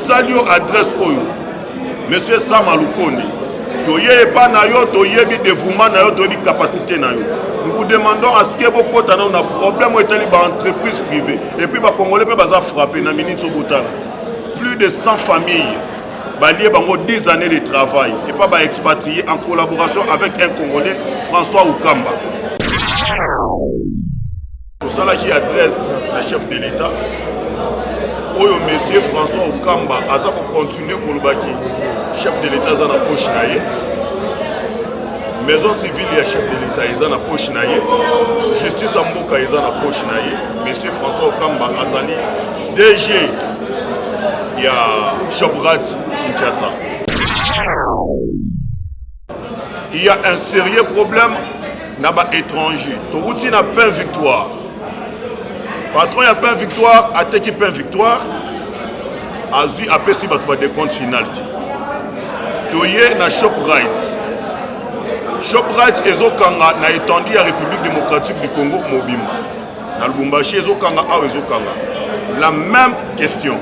salio adresse oyo monsieur Sama Lukonde toye pas na yo toye bi dévouement na yo toye capacité na yo. Nous vous demandons à ce que beaucoup de gens ont un problème avec les entreprises privées et puis les Congolais peuvent frapper na minute au boutala. Plus de 100 familles balié bango 10 années de travail et pas expatriés en collaboration avec un Congolais François Okamba. Pour cela qui adresse le chef de l'État, monsieur François Okamba a continué pour le baki. Chef de l'État est en poche naïe. Maison civile et chef de l'État est en poche naïe. Justice en Moka est en poche naïe. Monsieur François Okamba Azali, DG, il y a Chobrat Kinshasa. Il y a un sérieux problème là-bas étranger. Tourouti n'a pas victoire. Patron il n'y a pas victoire, attaque pas victoire. Azu a payé des comptes finaux. Toye na Shoprite. Shoprite ezokanga na étendue la République démocratique du Congo Mobimba. Na Lubumbashi ezokanga a ezokanga. La même question.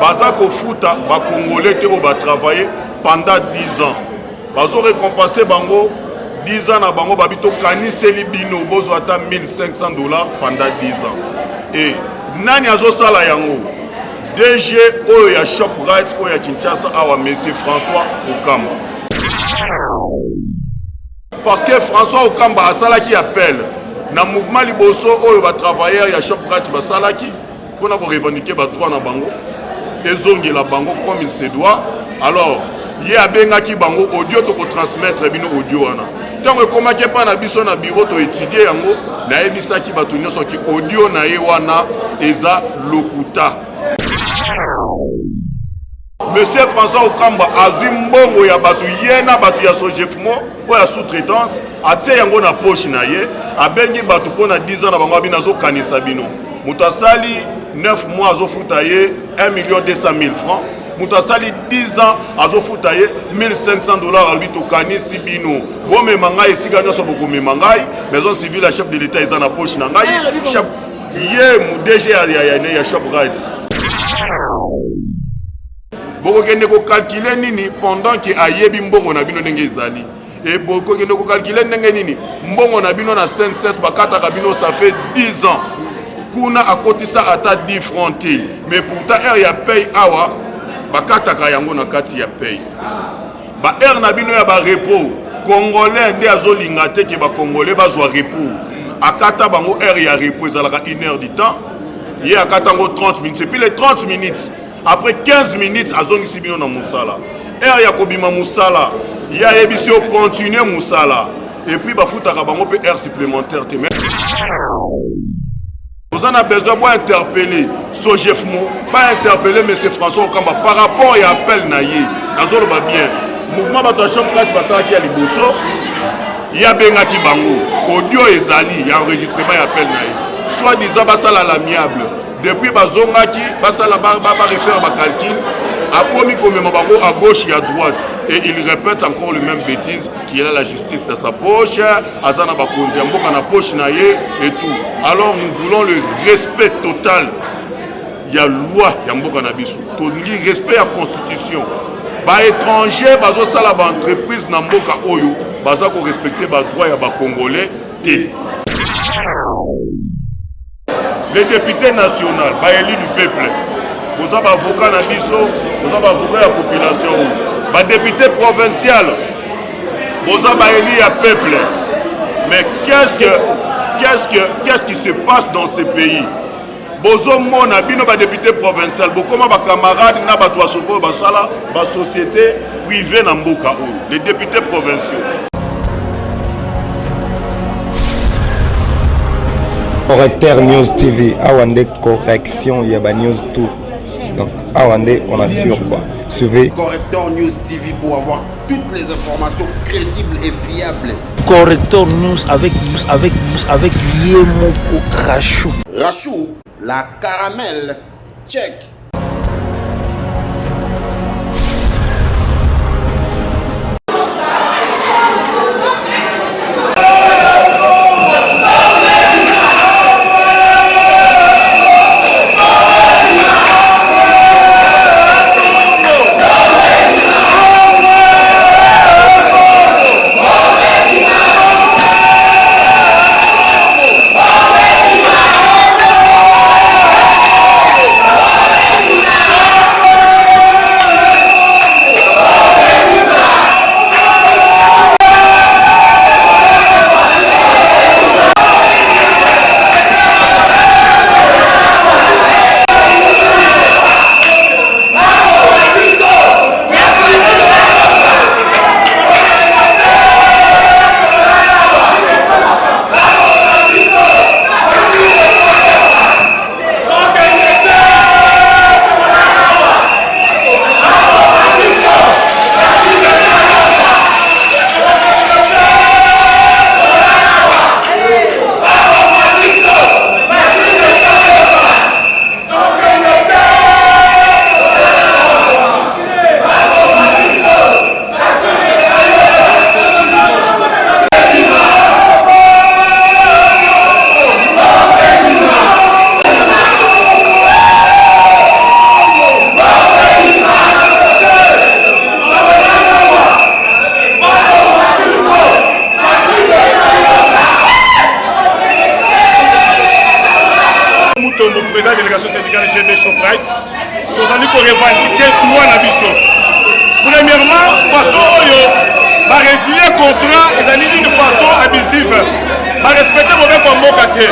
Bazako Futa ba Congolais qui ont travaillé pendant 10 ans. Bazo récompensé bango 10 ans na bango babito kaniseli bino bozo ata $1,500 pendant 10 ans. Et nani azo sala yango DG Oya Shoprite Oya Kinshasa awa monsieur François Okamba. Parce que François Okamba a sala qui appelle na mouvement liboso oyo ba travailleurs ya Shoprite ba sala qui pour na ko revendiquer ba droit na bango ezongi la bango comme il se doit. Alors ye abenga ki bango audio to ko transmettre bino audio wana. Tant que comment que pas na biso na bureau to étudier yango na ebisa ki batu nyoso ki audio na ye wana eza lokuta. Monsieur François Okamba azwi mbongo ya batu yena batu ya Sogefmo ou ya sous-traitance atie yango na poche na ye abengi batu pona 10 ans na bango bina zo kanisa bino. Mutasali 9 mois azo futa ye 1,200,000 francs. Mutasali 10 ans azo futa ye $1,500 albi to kanisi bino. Bon me mangai sika nyoso boko me mangai maison civile la chef de l'État eza na poche na ngai chef ye mu DG ya Shoprite. Boko kende ko calculer nini pendant que ayebi mbongo na bino ndenge ezali. Et boko kende ko calculer ndenge nini mbongo na bino na CNSS bakata ka bino ça fait 10 ans. Kuna akotisa ata 10 francs. Mais pourtant er ya paye awa bakata ka yango na kati ya paye. Ba er na bino ya ba repos congolais nde azolinga te ke ba congolais bazwa repos. Akata bango er ya repos ezalaka 1 heure du temps. Ye akata ngo 30 minutes et puis les 30 minutes après 15 minutes azongisi bino na musala. Er ya kobima musala ya ebisio continuer musala et puis ba futaka bango pe heure supplémentaire te. Vous en avez besoin d'interpeller Sogefmo, pas interpeller M. François Okamba par rapport à l'appel naïe. Nazolo ba bien. Mouvement Batachon Plat Basala qui a liboso, il y a Bengaki Bango, audio ezali, il y a enregistrement et appel naïe. Soit disant Basala l'amiable. Depuis Bazongaki, Basala ba refaire ba calcul, a commis comme Bango à gauche et à droite. Et il répète encore le même bêtise qu'il a la justice dans sa poche, Azana Bakonzi, Mboka na poche naïe et tout. Alors nous voulons le respect total. Il y a loi, il y a Mboka na biso. Le respect à la constitution. Ba étranger, bazo sala ba entreprise na Mboka oyo, baza ko respecter ba droit ya ba congolais té. Les députés nationaux, ba élu du peuple. Vous avez avocat na biso, vous avez avocat la population. Ba député provincial, vous avez élu à peuple. Mais qu'est-ce qui se passe dans ce pays? Bozo mona bino ba député provincial, bokoma ba camarades na ba to soko ba sala ba société privée na mboka o, les députés provinciaux. Correcteur News TV, Awande correction, il y a ba news tout. Donc Awande on assure quoi. Suivez Correcteur News TV pour avoir toutes les informations crédibles et fiables. Correcteur News avec Yemoko Rachou. Rachou, la caramel, check. délégation syndicale GD Shoprite. Nous allons revendiquer trois nabiso. Premièrement, façon va résilier contrat et ça dit de façon abusive. Va respecter mauvais combat côté.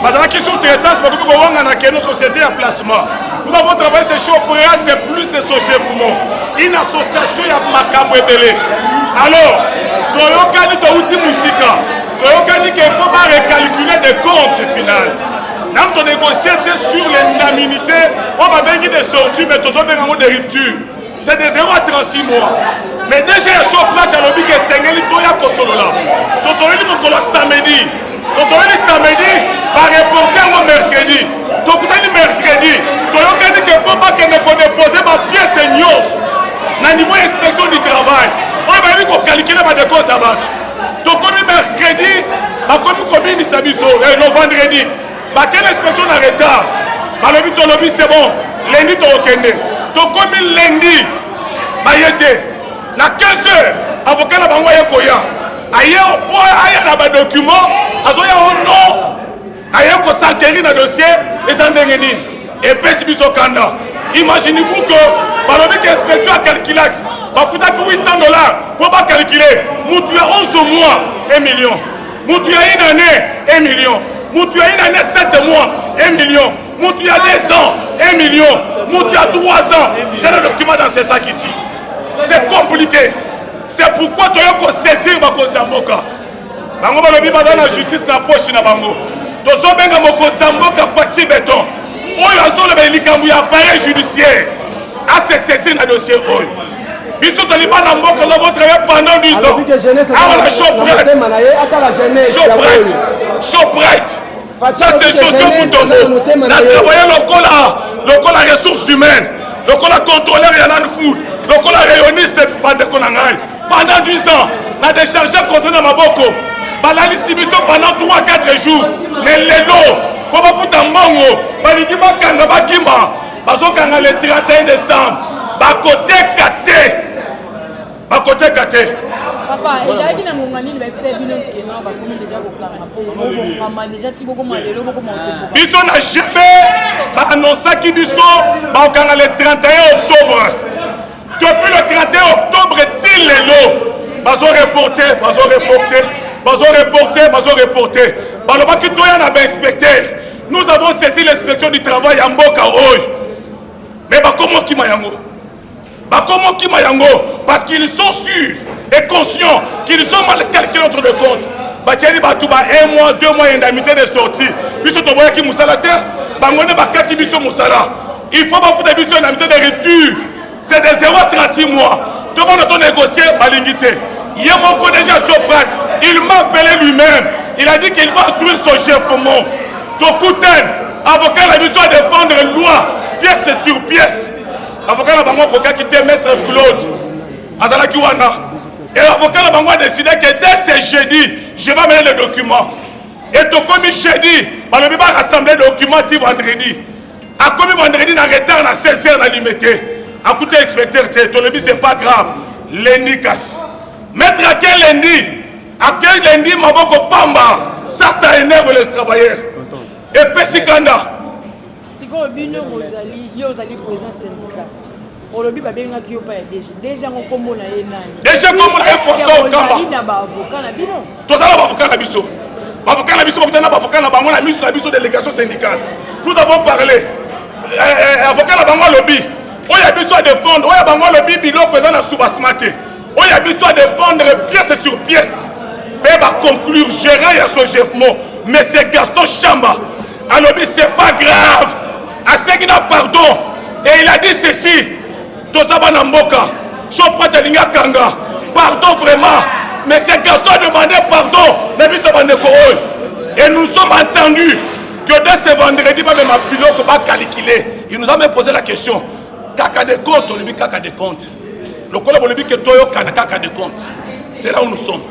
Parce que sous-traitance, parce que nous avons nos sociétés à placement. Nous avons travaillé ces Shoprite plus ce Sogefmo. Une association à Makambo Ebele. Alors, Toyokani Touti Musika. Toyokani qu'il faut pas recalculer des comptes final. Nous avons négocié sur l'indemnité. On va bien des sorties, mais tous avons des ruptures. C'est de 0 à 36 mois. Mais déjà, il y a Shoprite à l'objet que Sengeli Toya Kosolola. Tosoleli Mokolo samedi. Tosoleli samedi, par reporter au mercredi. Tokutani mercredi. Toyokani qu'il faut pas que nous déposer ma pièce nyos. Na niveau inspection du travail. On va dire qu'on calcule ma décote à battre. Tokomi mercredi, bakomi combien sabiso le vendredi. Bah quelle inspection en retard. Bah le but lobby c'est bon. Lundi to okende. Tokomi lundi. Bah yete. Na 15h, avocat na bango yekoya. Aye au point aye na ba document, azoya au nom. Aye ko s'enterrer na dossier et ça ndengeni. Et puis biso kanda. Imaginez-vous que par le but inspection a calculé. Bah fouta que $800 pour pas calculer. Moutu a 11 mois 1 million. Moutu a une année 1 million. Moutu a une année 7 mois 1 million. Moutu a 2 ans 1 million. Moutu a 3 ans. J'ai le document dans ces sacs ici. C'est compliqué. C'est pourquoi tu as saisir Bakozamboka. Bango balobi baza na justice na poche na bango. Tozo benga Mokozamboka Fati Beton. Oyo azolo ba likambu ya appareil judiciaire. A se saisir na dossier oyo. Biso taliba na mboka za travailler pendant 10 ans. Ah la Shoprite. Shoprite. Ça c'est Joseph Mutombo. Na travailler local la ressources humaines. Local contrôleur ya Land Food. Local rayonniste bandeko na ngai. Pendant 10 ans, on a déchargé contre ma boko. Balali Sibiso pendant 3-4 jours. Mais les lots, pour pas foutre en mango, Baliki Bakanga Bakima, Bazokanga le 31 décembre. Bakote Kate. Bakote Kate. Papa, il y a une amongani de website qui est là, comme déjà au plan. Maman déjà ti beaucoup mal, beaucoup mal. Biso na jamais annoncé qui biso Bakanga le 31 octobre. Depuis le 31 octobre, il est là. Bazo reporté. Nous avons saisi l'inspection du travail à Mboka. Mais comment qui mayango? Parce qu'ils sont sûrs et conscients qu'ils ont mal calculé notre compte. Batiani Batouba 1 mois, 2 mois d'indemnité de sortie. Biso Toboya qui Moussala terre, Bangone Bakati Biso Moussala. Il faut pas foutre Biso indemnité de rupture. C'est de 0 à 36 mois. Tout le monde a négocié Balingité. Il y a mon déjà Shoprite. Il m'a appelé lui-même. Il a dit qu'il va assurer son chef au monde. Tokuten, avocat a l'habitude à défendre la loi, pièce sur pièce. Avocat a quitté Maître Claude. Azala Kiwana. Et l'avocat a décidé que dès ce jeudi, je vais amener les documents. Et tout comme jeudi, on va rassembler les documents vendredi. A comme vendredi, on a retard à 16h, on a limité. Écoutez, inspecteur, ton lebi, c'est pas grave. Lundi, casse. Mettre à quel lundi, Maboko Pamba. Ça énerve les travailleurs. Et Pessikanda. Si vous avez une Rosalie, il y a président syndical. Pour le but, il y a déjà un combo. Déjà, comme on a fait force au Kamba. Il y a un avocat. Tous les avocats na biso. Avocat na biso, avocat na bango, la mise sur la biso délégation syndicale. Nous avons parlé. Avocat na bango lobby. On y a besoin de défendre, on y a besoin de défendre, présent à Soubasmaté. On y a besoin de défendre pièce sur pièce. Mais va conclure, gérer à son chef mot. Mais c'est Gaston Chamba. Alors, c'est pas grave. Asegina pardon. Et il a dit ceci. Tosaba Namboka. Chopra Linga Kanga. Pardon vraiment. Mais c'est Gaston a demandé pardon. Et nous sommes entendus que dès ce vendredi, même un pilote va calculer. Il nous a même posé la question. Kaka de compte, on lui dit kaka de compte. Le collègue on lui dit que Toyo kana kaka de compte. C'est là où nous sommes.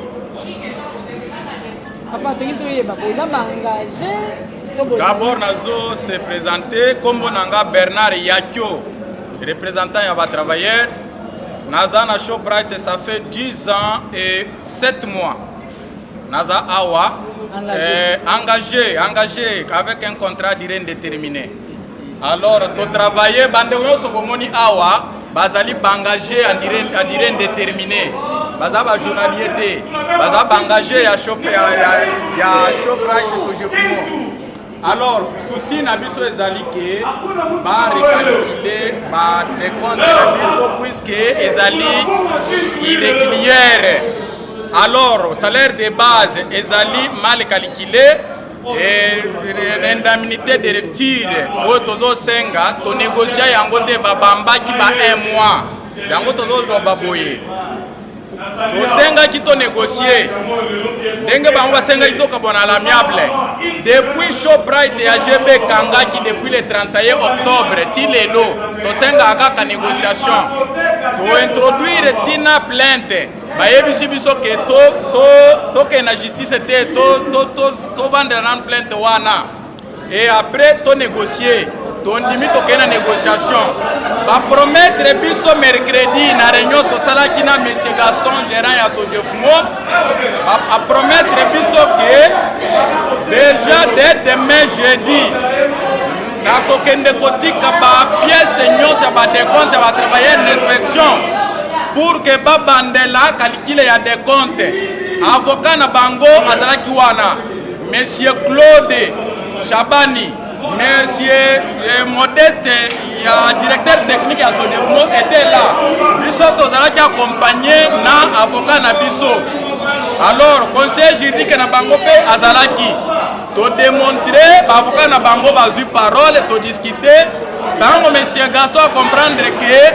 D'abord, Nazo s'est présenté comme Bonanga Bernard Yakio, représentant de travailleurs. Nazana Shoprite, ça fait 10 ans et 7 mois. Naza Awa, engagé avec un contrat durée indéterminée. Alors, tu travailles, bande nyonso bomoni awa, bazali bangagé en dire indéterminé. Baza ba journalier té, baza bangagé ya Shoprite Sogefumo. Alors, souci na biso ezali ke ba recalculer ba décompte na biso puisque ezali irrégulière. Alors, salaire de base ezali mal calculé. Et l'indemnité de rupture, Otozo Senga, to négocier yango te babamba qui ba 1 mois. Yango tozo do baboye. To Senga qui to négocier. Denge bango Senga qui to kabona l'amiable. Depuis Shoprite et AGB Kanga qui depuis le 31 octobre, tilelo, to Senga aka négociation. To introduire tina plainte. Bayebisi biso ke to ke na justice te to vendre na plainte wana et après to négocier to ndimi to ke na négociation ba promettre biso mercredi na réunion to sala ki na monsieur Gaston gérant ya Sogefumo ba promettre biso ke déjà dès demain jeudi na kokende kotika ba pièce nyonso ba décompte ba travailler l'inspection pour que babandela calcule ya des comptes. Avocat na bango azalaki wana monsieur Claude Chabani, monsieur Modeste ya directeur technique ya Sogefumo était là. Biso tozalaki accompagné na avocat na biso. Alors conseiller juridique na bango pe azalaki to démontrer avocat na bango bazui parole to discuter. Bango monsieur Gaston a comprendre que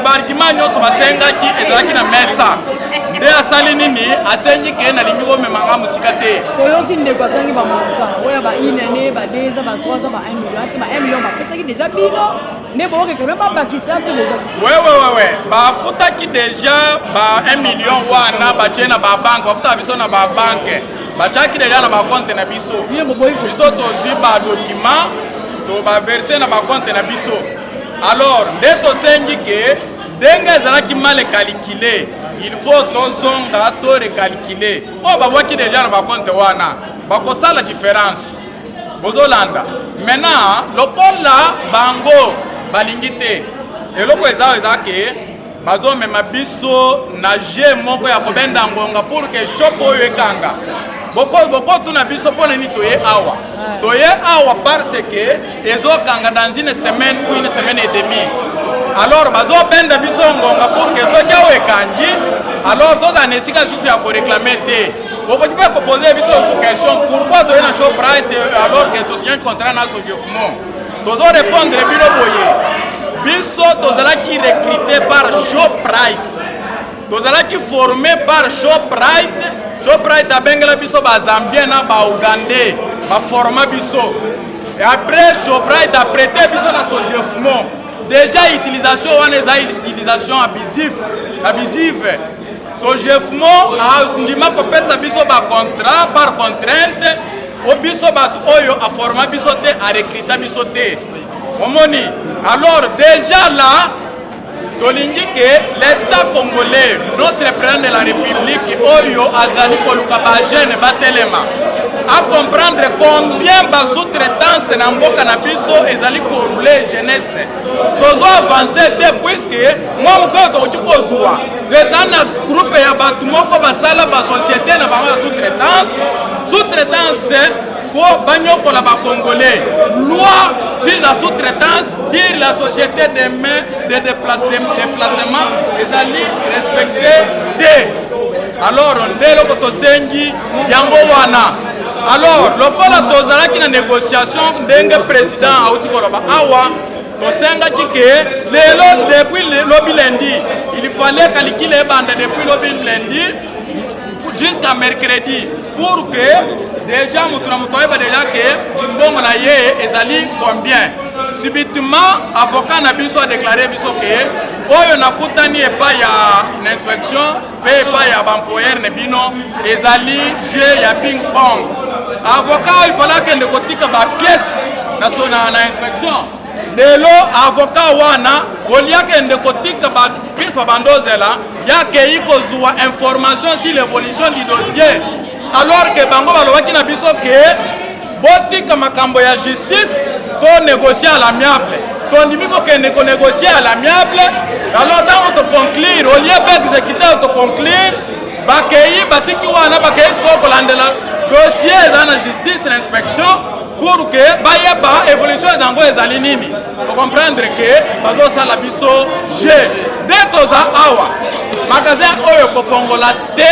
barikima nyonso basengaki ezalaki na mesa nde asali nini asengi ke na lingi bomemanga musika te koyoki ndeko atangi bamontant oyo ba inene ba 2 ans ba 3 ans ba 1 million est-ce que ba 1 million bapesaki déjà bino nde bookeke me babakisa to déjà ouais bafutaki déjà ba 1 million wana batie na babanke bafuta biso na babanke batiaki déjà na bakonte na biso biso tozwi badocument to baverse na bakonte na biso. Alors, dès que sengi que dengue ezalaki mal calculé, il faut tozonga to recalculer. Oh ba waki déjà na ba compte wana. Ba ko sala différence. Bozolanda. Maintenant, lokola bango balingite. Et loko ezake bazo mema biso na je moko ya kobenda ngonga pour que shop oyo ekanga. Boko tuna biso pona ni toye awa. Toye awa parce que ezo kanga dans une semaine ou une semaine et demie. Alors bazo benda biso ngonga pour que so kia ekangi. Alors toza nesika susu ya ko réclamer te. Boko tu peux poser biso une question pourquoi toye na Shoprite alors que to signé contrat na Sogefumo. Tozo répondre bino boye. Biso tozalaki recruté par Shoprite. Tozalaki formé par Shoprite. Shoprite a bengala biso ba Zambien na ba Ougandais ba forma biso. Et après Shoprite a prêté biso na Sogefumo. Déjà utilisation on est utilisation abusive. Sogefumo a ndima ko pesa biso ba contrat par contrainte o biso ba oyo a forma biso te a recruter biso te. Omoni. Alors déjà là tolingi que l'État congolais, notre président de la République, Oyo Azali Kolukaba jeune Batelema, à comprendre combien de sous-traitance na mboka na biso ezali ko rouler jeunesse. Tozo avancer puisque moi moko to kozwa. Rezana groupe ya batu moko basala ba société na ba sous-traitance pour banyoko la ba congolais. Loi sur la sous-traitance, sur la société de déplacement, les alliés respectés. Alors, on est là to sengi yango wana. Alors, lokola tozalaki na négociation ndenge président auti koloba awa to senga kike lelo depuis le lundi, il fallait calculer bande depuis le lundi jusqu'à mercredi pour que déjà mutunamutoyeba déjà que mbongo na ye ezali combien. Subitement avocat na biso a déclaré biso que oyo nakutani epa ya inspection pe epa ya employeur ne bino ezali jeu ya ping pong. Avocat il fallait que ndekotika ba pièce na inspection. Lelo avocat wana olia ke ndekotika ba pièce ba bandozela ya ke ikozwa information sur l'évolution du dossier. Alors que bango balobaki na biso ke botika makambo ya justice to négocier à l'amiable. Ton limite qu'on négocier à l'amiable. Alors dans on te conclure, au lieu d'exécuter on te conclure, bakei batiki wana bakei sko kolandela dossier dans la justice l'inspection pour que bayeba évolution dango ezali nini. Pour comprendre que bazo sala biso G dès toza awa magasin oyo kofongola te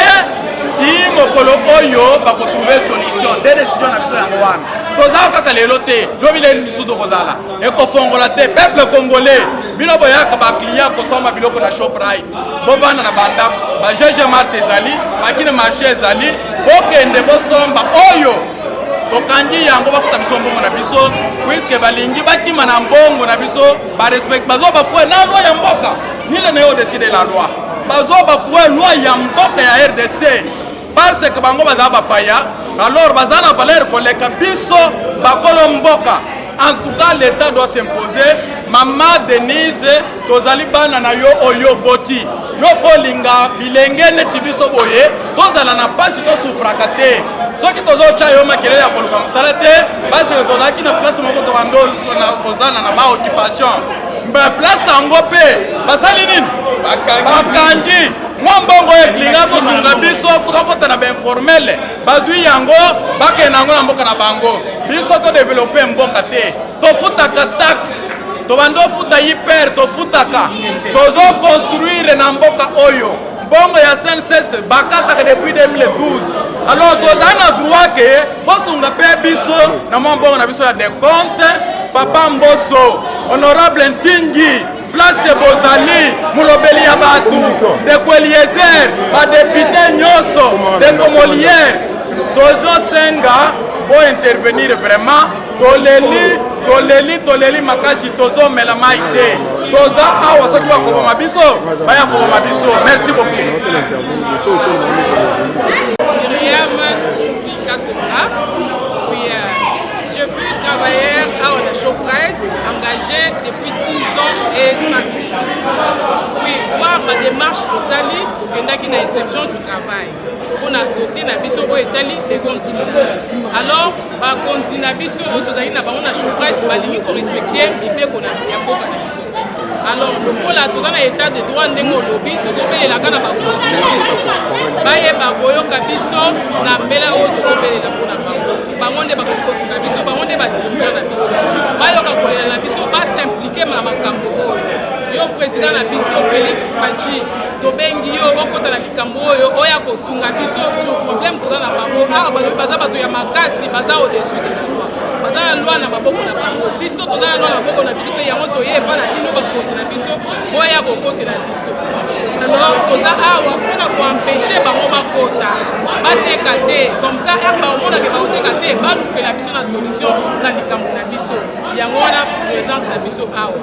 ti mokolo oyo bako trouver solution des décisions na biso yango wana toza kaka lelo te lobile lisusu kozala ekofongola te peuple congolais bino boyaka ba client kosomba biloko na Shoprite bovanda na banda ba GG Mart ezali bakine marché ezali bokende bosomba oyo tokangi yango bafuta biso mbongo na biso puisque balingi bakima na mbongo na biso ba respect bazo bafue na loi ya mboka nile na yo décider la loi bazo bafue loi ya mboka ya RDC parce que bango baza bapaya alors baza na valeur koleka biso bakolo mboka. En tout cas l'état doit s'imposer. Maman Denise tozali bana na yo oyo boti yo kolinga bilenge neti biso boye tozala na pasi to souffraka te soki tozocha yo makelele ya koluka mosala te parce que tozalaki na place moko tobando kozala na ba occupation mbe place yango mpe basali nini bakangi mwa mbongo eklinga kosunga biso kutokota na bainformele bazwi yango bakenda yango na mboka na bango biso todevelope mboka te tofutaka taxe tobando futa hyper tofutaka tozo construire na mboka oyo bongo ya SNCC bakataka depuis 2012 alors toza na droit ke bosunga pe biso na mbongo na biso ya décompte papa Mboso honorable Ntingi place bozali mulobeli ya batu de Kweliezer ba député nyoso de Komolière tozo senga bo intervenir vraiment toleli makasi tozo mela mai te toza awa soki bakoboma biso baya koboma biso. Merci beaucoup. Je fus travailleur à Shoprite, engagé depuis 10 ans et 5 ans. Oui, voir ma démarche de Sali, de l'inspection du travail. On a dossier na biso au Italie et continue. Alors, ba continue na biso au tozali na bango na Shoprite, ba lingi ko respecter et qu'on a ya ko na biso. Alors, pour la tozana état de droit ndengo lobby, tozobele la kana ba continue biso. Ba ye ba boyo ka biso na mbela o tozobele la pona bango. Bango nde ba ko na biso, bango nde ba dirigeant na biso. Ba yo ka kolela na biso ba s'impliquer na makambo oyo. Yo président na biso Félix Fachi tobengi yo okota na likambo oyo oya kosunga biso sur problème toza na bango a baza bato ya makasi baza au-dessus de la loi baza na loi na maboko na bango biso toza na loi na maboko na biso pe yango toyeba na bino bakoti na biso oya kokoti na biso alors toza awa mpona koempêche bango bakota bateka te comme ça ere baomonake baoteka te balukela biso na solution na likambo na biso yango wana présence na biso awa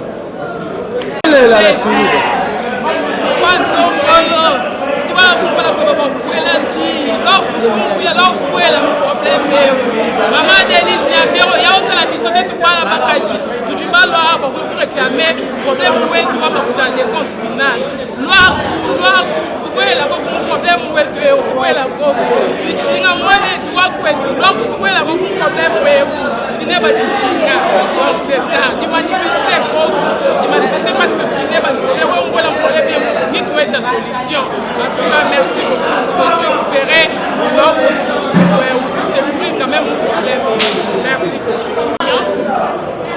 quanto color tu vas para kuela ti lo kuela problème maman Denise ya bero ya okala biso te tu para bakaji tu balo abo pour réclamer problème où tu vas dans les comptes final loi kuela ko problème où tu kuela ko tu chinga mwana tu vas kuela ko problème où tu n'es pas chinga donc c'est ça tu manifester parce que tu n'es pas ni tu es la solution. En tout cas, merci beaucoup pour espérer. Donc, c'est quand même un problème. Merci beaucoup.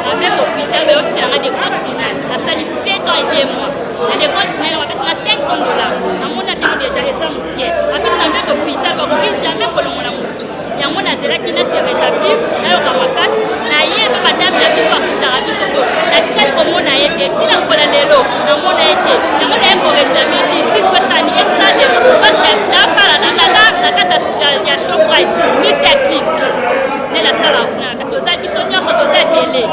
Avec l'hôpital, mais aussi il y a des comptes finales. La salle 7 ans et 2 mois. Il y a des comptes finales, on va passer à $500. À mon avis, déjà, les hommes qui est. En plus, dans notre hôpital, on ne peut jamais que l'on a monté. Il y a mon azéla qui n'a se rétabli. Là, on va passer. Là, il y a madame la biso à foutre à biso. La tigale comme on a été. Si l'on peut la lélo, on a été. On a été pour réclamer justice. Parce que dans ça, la carte de Shoprite, Mr. Clean. Mais la salle, on a 14 ans qui sont venus à télé.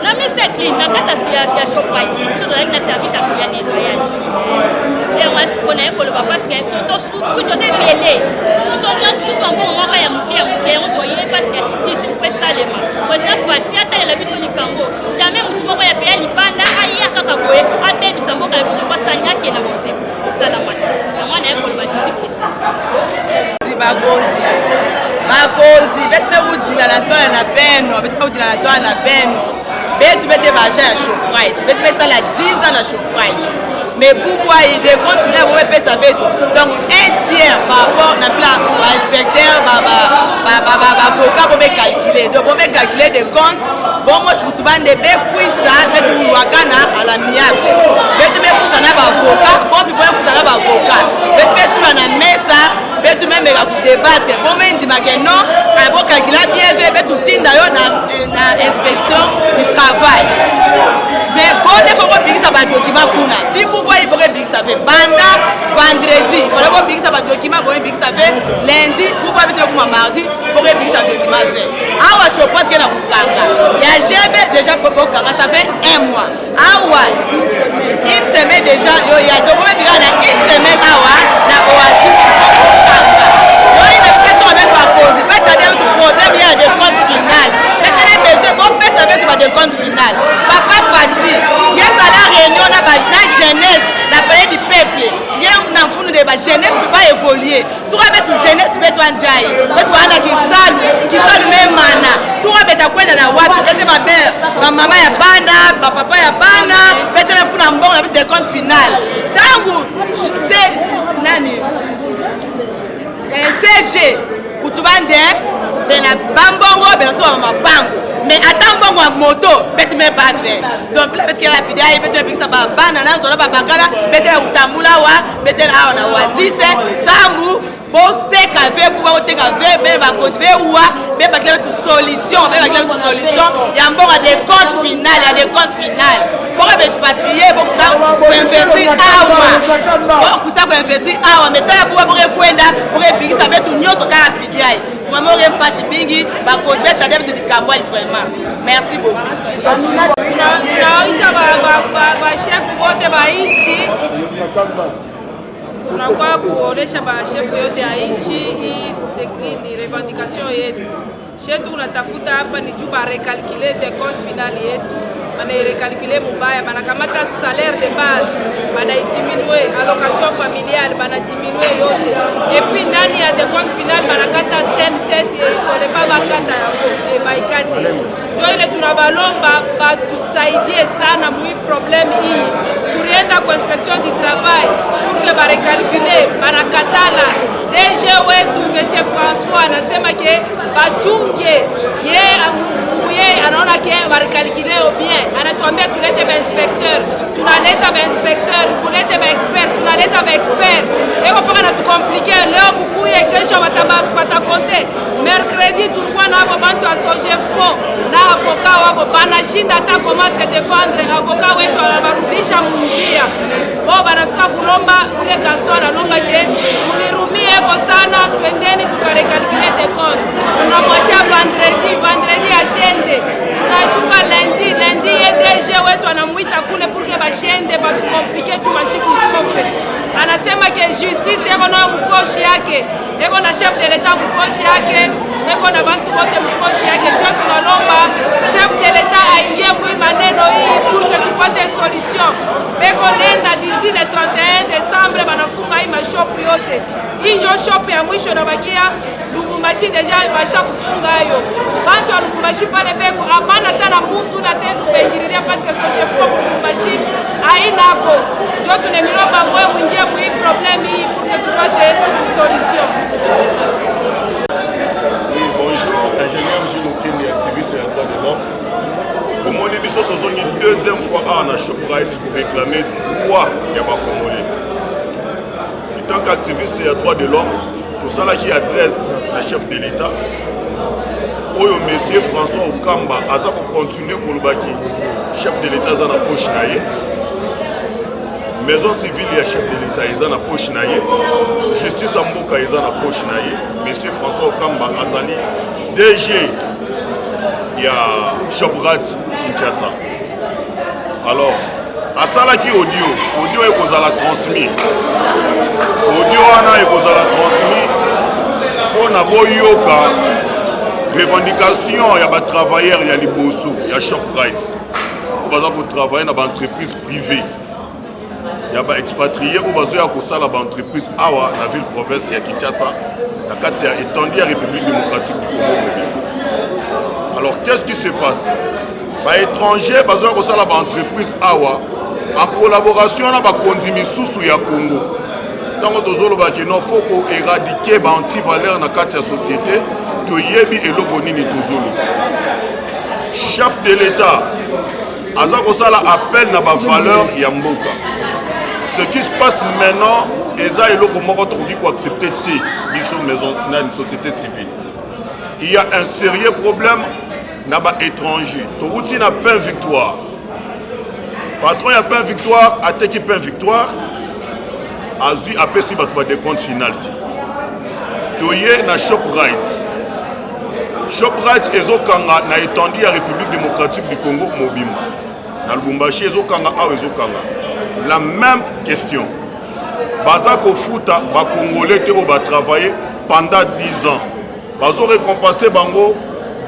Non, Mr. Clean, la carte de Shoprite. Je dois être un service à pour le nettoyage. Et moi, je connais que le papa, parce que tu souffres, tu es mêlé. Nous sommes là, nous sommes bons, on va y aller, on voyait parce que tu souffres salement. Moi, je l'ai fait, tu as la vie sur le Congo. Jamais tu vas y payer les bandes, aïe, à Kakaboé, à Bé, du Sambo, à la vie sur Bassania qui est dans mon thème. C'est ça la moitié. La moitié, on va juste faire ça. bakozi beti beudila na tola na beno beti beudila na tola na beno betu beti baja ya Shoprite beti besala 10 ans na Shoprite mais Bouboua il décompte final pour pesa betu donc un tiers par rapport na plan ba inspecteur avocat pour me calculer donc pour me calculer des comptes bon moi je vous demande de kuisa betu wakana à l'amiable betu me kuisa na ba avocat bon puis pour kuisa na ba avocat betu na mesa betu même la débattre bon mais ndima que non bon calculer bien fait betu tinda yo na inspection du travail mais bon il faut que ça va document kuna ti Bouboua il faut que ça fait banda vendredi il faut que ça va document bon que ça fait lundi Bouboua betu comme mardi pour que ça document fait awa Shoprite que na kukanga ya jebe déjà pour kanga ça fait 1 mois awa une semaine déjà yo ya donc on na une semaine awa na Oasis yo ina question avec ma cause pas t'as un problème il y a des comptes finales maintenant besoin bon pesa avec ma de compte final papa Fati il ça la réunion na jeunesse la parler du peuple il na funu de ba jeunesse peut pas évoluer tout avec toute jeunesse peut toi ndai peut toi na kisalu même mana tout avec ta kwenda na wapi peut ma mère ma maman ya banda ba papa ya banda peut na funa mbongo na de compte final tangu c'est nani CG utuvande bena bambongo bena so mabango mais attends bongo à moto beti me pas fait donc la beti la pida et beti ça ba banana zo la bakala beti la utambula wa beti la na Oasis sangu bote café pour bote café be ba cause be wa be ba clair toute solution be ba clair toute solution ya mbongo à des comptes finales à des comptes finales pour expatrier pour ça pour investir awa pour ça pour investir awa mais tala pour kwenda pour bigi ça betu nyoso ka pida vraiment rien pas chibingi ba cause be tadem se dikambwa vraiment merci beaucoup tunaita ba chef wote ba nchi tunakuwa kuonesha ba chef yote ya nchi hii revendication yetu shetu unatafuta hapa ni juu ba recalculer des comptes finales yetu bana recalculer mubaya bana kamata salaire de base bana diminuer allocation familiale bana diminuer yote et puis ndani ya des comptes finales bana kata CNSS ile pas bakata yako e baikate ndio ile tunabalomba batusaidie sana mwi problem hii turienda kwa inspection du travail pour que ba recalculer bana katala DG wetu monsieur François anasema ke bachunge ye anaona ke ba recalculer bien anatuambia tulete ba inspecteur tunaleta ba inspecteur kulete ba expert tunaleta ba expert eko paka na tukompliquer leo kukuye kesho watakonte mercredi tulikuwa na hapo bantu wa Sogefo na avocat wao banashinda hata comment se défendre avocat wetu anabarudisha munjia wao banafika kulomba ule Gaston analomba ke munirumie kwa sana twendeni tukarecalculer des comptes tunamwacha vendredi ashende tunachunga lundi DG wetu anamuita kule pour que bashende batu compliquer tu mashiku chofe anasema ke justice eko na mkoshi yake eko na chef de l'etat mkoshi yake eko na bantu wote mkoshi yake ndio tunalomba chef de l'etat aingie kwa maneno hii pour que tupate solution beko nenda d'ici le 31 décembre banafunga hii mashop yote hii ndio shop ya mwisho na bakia Lubumbashi deja basha kufunga hayo bantu wa Lubumbashi pale beko hapana tena mtu na tezu kuingililia parce que so chef kwa Lubumbashi hainako ndio tunemilomba mwe mwingie mu hii problem hii pour que tupate solution. Bonjour, ingénieur Gilles Okini, activiste de droit de l'homme. Comme on dit, nous sommes une deuxième fois à la Shoprite pour réclamer droit de ma Congolais. En tant qu'activiste de droit de l'homme, tout ça là qui adresse le chef de l'État, Oyo monsieur François Okamba a continué pour le baki. Chef de l'État est en poche naïe. Maison civile et chef de l'État est en poche naïe. Justice en Mboka est en poche naïe. Monsieur François Okamba Azali, DG, il y a Shoprite Kinshasa. Alors, à ça là qui audio est pour la transmis. Audio ana est pour la transmis. On a beau yoka. Revendication, il y a des travailleurs, il y a des bossous, il y a Shoprite. Par exemple, vous travaillez dans une entreprise privée. Il y a des expatriés, vous avez une entreprise Awa, dans la ville province, il y a Kinshasa. la carte est étendue à la République démocratique du Congo. Alors qu'est-ce qui se passe? Les étrangers, ils ont une entreprise Awa en collaboration avec les Konzimi ya Congo. Donc il faut éradiquer les antivaleurs dans la société. Chef de l'État a appel à la valeur Yamboka. Ce qui se passe maintenant, c'est accepter une société civile. Il y a un sérieux problème dans les étrangers. Tourouti n'a pas une victoire. Patron n'a pas une victoire, attaque pas une victoire. Azu après si battre des comptes final. Toye na ShopRite. ShopRite ezokanga na étendue à République démocratique du Congo Mobimba. Na Lubumbashi ezokanga a ezokanga. La même question. Bazako Futa ba Congolais te ba travailler pendant 10 ans. Bazo récompenser bango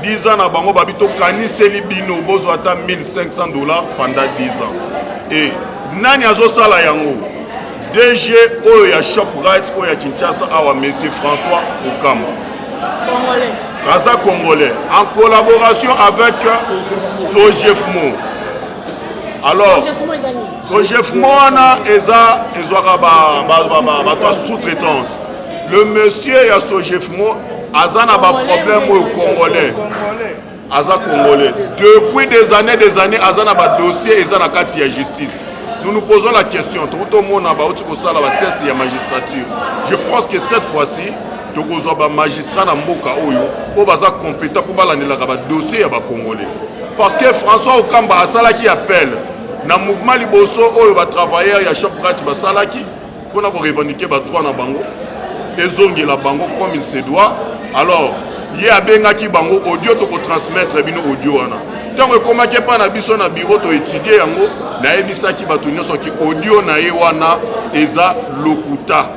10 ans na bango babito kaniseli bino bozo ata $1,500 pendant 10 ans. Et nani azo sala yango? DG Oya ShopRite Oya Kinshasa awa monsieur François Okamba. Congolais. Kaza Congolais en collaboration avec Sogefmo. Alors Sogefmo ana eza ezwaka sous-traitance. Le monsieur ya Sogefmo azana ba problème au Congolais. Aza Congolais. Depuis des années azana ba dossier ezana kati ya justice. Nous nous posons la question, tout le monde a la test de magistrature. Je pense que cette fois-ci, nous avons un magistrat dans Mboka Oyo, qui est compétent pour le dossier des Congolais. Parce que François Okamba a salaki appel, dans le mouvement Liboso, Oyo va travailler, il y a ShopRite va salaki, pour revendiquer les droits dans Bango, et zongi la Bango comme il se doit. Alors, il y a Bengaki Bango audio pour transmettre audio. Tant que comment que pas na biso na bureau to étudier yango na ebisaki batu nyonso ki audio na ye wana eza lokuta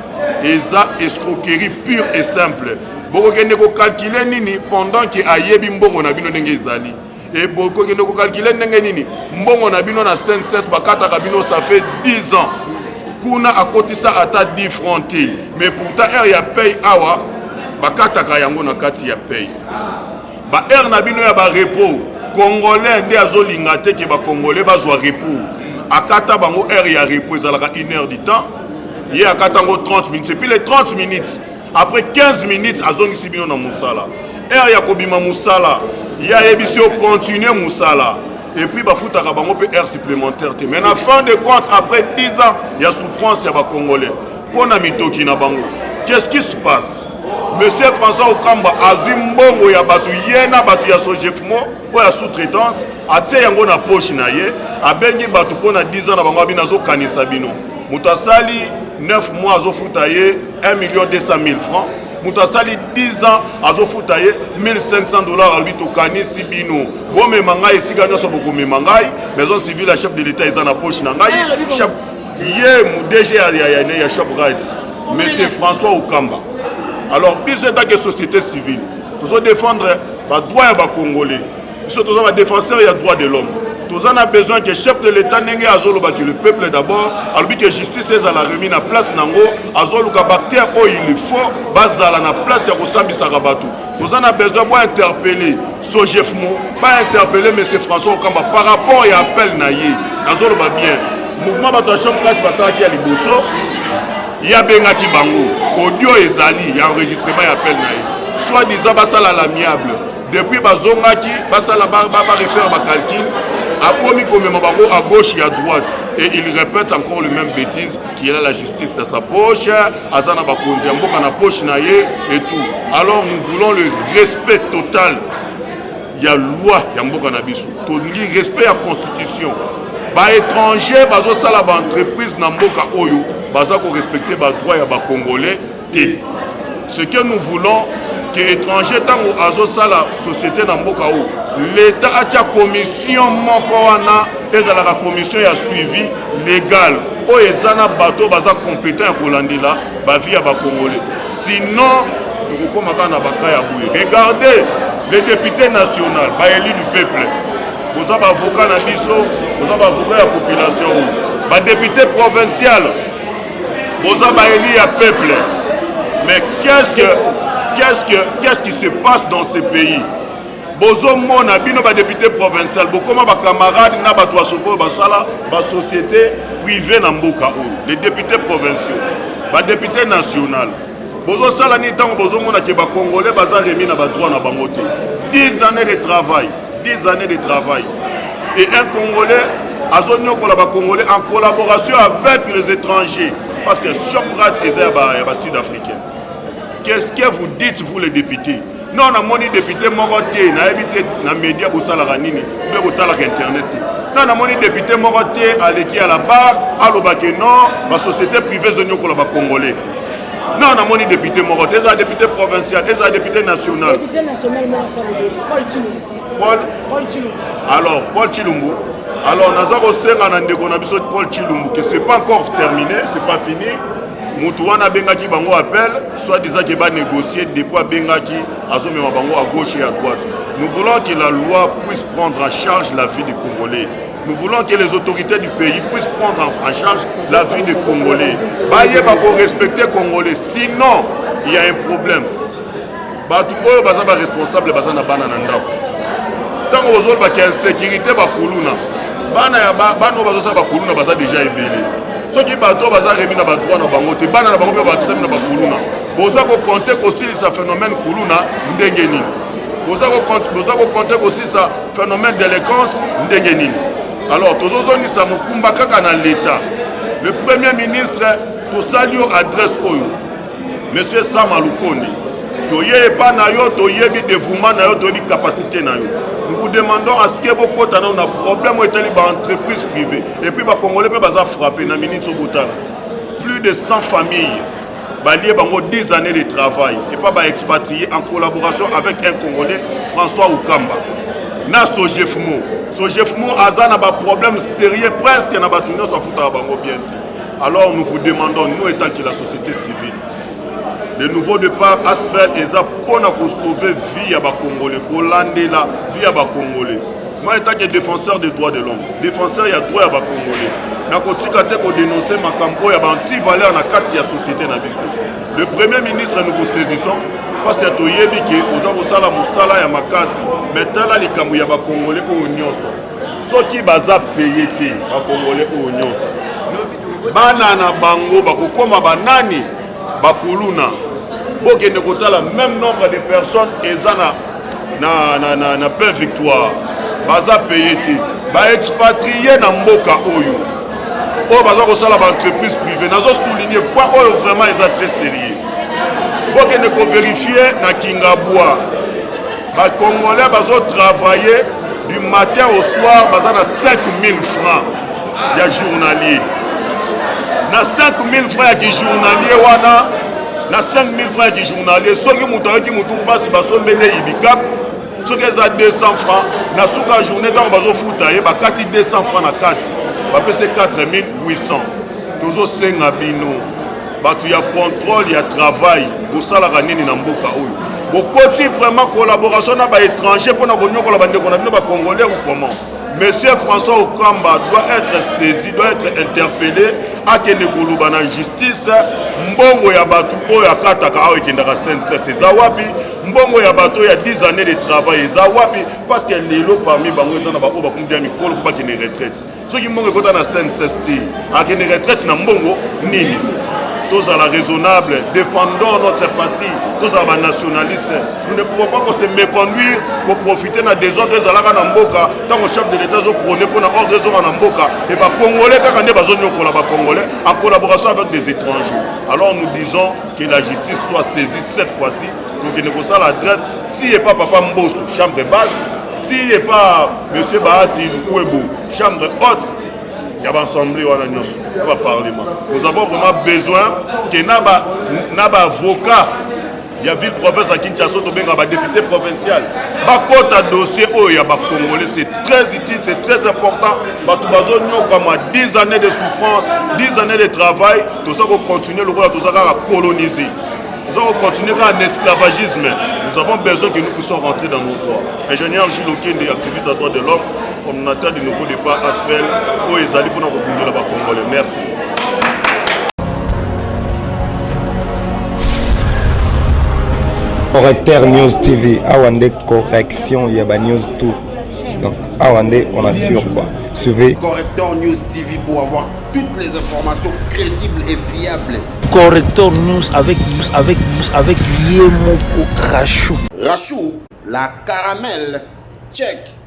eza escroquerie pure et simple boko kende ko calculer nini pendant que ayebi mbongo na bino ndenge ezali et boko kende ko calculer ndenge nini mbongo na bino na 5 bakata ka bino ça fait 10 ans kuna akotisa ata 10 francs mais pourtant er ya paye awa bakata ka yango na kati ya paye ba er na bino ya ba repos Congolais nde azolinga te ke ba Congolais bazwa repos akata bango heure ya repos ezalaka 1 heure du temps ye akata ngo 30 minutes et puis les 30 minutes après 15 minutes azongisi bino na musala heure ya kobima musala ya yebisi o continuer musala et puis bafutaka bango pe heure supplémentaire te mais na fin de compte après 10 ans ya souffrance ya ba Congolais pona mitoki na bango qu'est-ce qui se passe? Monsieur François Okamba azimbongo ya batu yena batu ya Sogefmo ou ya sous-traitance atie yango na poche na ye abengi batu pona 10 ans na bango binazo kanisa bino mutasali 9 mois azofuta ye 1,200,000 francs mutasali 10 ans azofuta ye $1,500 albito kanisi bino bome mangai esika nyoso bokome mangai maison civile ya chef de l'état eza na poche na ngai chef ye mu DG ya ShopRite monsieur François Okamba. Alors, nous sommes une société civile. Nous devons défendre les droits des Congolais. Nous sommes des défenseurs des droits de l'homme. Nous avons besoin que le chef de l'État n'ait le peuple d'abord, alors que la justice est remise à la place nango, azoluka bactère où il faut, bazala na place ya kosambi sarabatu. Nous avons besoin d'interpeller Sogefmo, pas interpeller M. François Okamba par rapport à l'appel naïe. Azoluka bien. Mouvement de ShopRite va s'arrêter à Liboso. Il y a Bengaki Bango, audio ezali, il y a enregistrement et appel naïe. Soit disant basala l'amiable. Depuis bazongaki, basala ba refaire ma calcul. A commis comme bango à gauche et à droite. Et il répète encore le même bêtise qu'il a la justice dans sa poche, azana bakonzi mboka na poche naïe et tout. Alors nous voulons le respect total. Il y a loi ya mboka na biso. Tongi respect à constitution. Ba étranger bazo sala ba entreprise na mboka oyo. Baza ko respecter ba droit ya ba Congolais té. Ce que nous voulons que étranger tango azo sala société na mboka o l'état a tia commission moko wana ezala la commission ya suivi légal o ezana bato baza compétent ya kolandela ba vie ya ba Congolais. Sinon nous komaka na baka ya boye. Regardez les députés nationaux ba élu du peuple. Vous avez avocat na biso, vous avez avocat la population. Ba député provincial vous avez élu à peuple. Mais qu'est-ce que qu'est-ce qui se passe dans ces pays? Bozo mona bino ba député provincial, bokoma ba camarade na ba to soko ba sala ba société privée na mboka o. Les députés provinciaux, ba député national. Bozo sala ni tango bozo mona ke ba congolais baza remis na ba droit na bango te. 10 années de travail, 10 années de travail. Et un Congolais azonyo ko la ba congolais en collaboration avec les étrangers parce que Shoprite est ba sud-africain. Qu'est-ce que vous dites vous les députés? Non, on a mon député Moroté, on a évité na média pour ça la ranini, mais pour ça la internet. Non, on a mon député Moroté à l'équipe à la barre, à l'Obake non, la société privée zonyo ko la ba congolais. Non, on a mon député Moroté, c'est un député provincial, c'est un député national. Député national, Paul Chilumbu. Paul Chilumbu. Alors, Paul Chilumbu. Alors, nous avons aussi Paul Chilumbu, que ce n'est pas encore terminé, ce n'est pas fini. Moutouana Bengaki Bango appelle, soit disant qu'il va négocier, depuis Bengaki, Azomema Bango à gauche et à droite. Nous voulons que la loi puisse prendre en charge la vie des Congolais. Nous voulons que les autorités du pays puissent prendre en charge la vie des Congolais. Baye Bako respecter les Congolais, sinon il y a un problème. Batu Oyo Baza ba responsable Baza na bana nandako. Tant que vous avez une insécurité, Bakuluna. Bana ya bano Baza Bakuluna Baza déjà ébélé. Ceux qui bateau Baza remis na droit na bango te bana na bango pe baksem na Bakuluna. Boza ko compter aussi ce phénomène Kuluna ndengeni. Boza ko compter aussi ce phénomène d'éloquence ndengeni. Alors, tozozoni sa mokumba kaka na l'État. Le Premier ministre Tosalio adresse Oyo, Monsieur Sam Alukonde. Toye pas na yo, toye bi dévouement na yo, toye bi capacité na yo. Nous vous demandons à ce que beaucoup de gens ont un problème avec les entreprises privées. Et puis, les Congolais peuvent frapper dans minute plus de 100 familles. Balié bango 10 années de travail. Et pas expatriés en collaboration avec un Congolais, François Oukamba. Na Sojefmo. Sojefmo a un problème sérieux presque na batuno sa futa bango bien. Alors nous vous demandons, nous étant que la société civile, le nouveau départ Aspel est pour nous sauver vie à Congolais, Kolandela, vie à Congolais. Moi étant que défenseur des droits de l'homme, défenseur il y a droit à Congolais. Na kotika te ko dénoncer makambo ya banti valeur na kati ya société na biso. Le Premier ministre nous vous saisissons parce que toyebi ke oza kosala musala ya makasi mais tala likambo ya Congolais oyo nyonso. Soki baza payé te Congolais oyo nyonso. Bana na bango bakokoma banani bakuluna. Bokende kotala même nombre de personnes ezana na paix victoire. Baza payé te ba expatrié na mboka oyo. Oh, baza kosala ba entreprise privée. Nazo souligner quoi oyo vraiment est très sérieux. Bokende ko vérifier na Kingabwa. Ba Congolais bazo travailler du matin au soir baza na 5000 francs ya journalier. Na 5000 francs ya journalier wana na 5000 francs ya journalier soki mutu mutu passe basombele ibikap soki eza 200 francs na suka journée tant bazo futa ye bakati 200 francs na kati bapese 4800 tozo senga bino batu ya contrôle ya travail bosalaka nini na mboka oyo bokoti vraiment collaboration na ba étranger pour na konyokola bandeko na bino ba congolais ou comment. Monsieur François Oukamba doit être saisi, doit être interpellé à Kenekoluba na justice. Mbongo ya batu oyo akataka awe kendaka sense ezawapi. Mbongo ya batu ya 10 années de travail ezawapi parce que lelo parmi bango ezana ba oba kumdia mikolo ko ba kene retraite. Soki mbongo ekota na sense ti a kene retraite na mbongo nini. Tous à la raisonnable, défendons notre patrie, tous à la nationaliste. Nous ne pouvons pas se méconduire pour profiter de des ordres à la Mboka, tant que chef de l'État prôné pour ordre des ordres à Mboka, et pas Congolais, car on est Congolais, en collaboration avec des étrangers. Alors nous disons que la justice soit saisie cette fois-ci, pour qu'il ne soit l'adresse, s'il n'est pas Papa Mbosso, chambre basse, s'il n'est pas M. Bahati Lukwebo, chambre haute, il y a l'Assemblée ou le Parlement. Nous avons vraiment besoin que n'aba avocat, il y a ville province à Kinshasa, il y a député provincial. Bakota dossier où il y a Congolais, c'est très utile, c'est très important. Comme 10 années de souffrance, 10 années de travail, tout ça va continuer le rôle à coloniser. Nous allons continuer en esclavagisme. Nous avons besoin que nous puissions rentrer dans nos droits. Ingénieur Gilles Okende, activiste à droit de l'homme, coordinateur du nouveau départ ASFEL, où ils allaient pour nous reconduire là-bas Congolais. Merci. Correcteur News TV, Awande correction, il y a news tout. Donc, Awande, on assure quoi. Suivez. Correcteur News TV pour avoir toutes les informations crédibles et fiables. Correcteur News avec Yemoko Rachou. Rachou, la caramel. Check.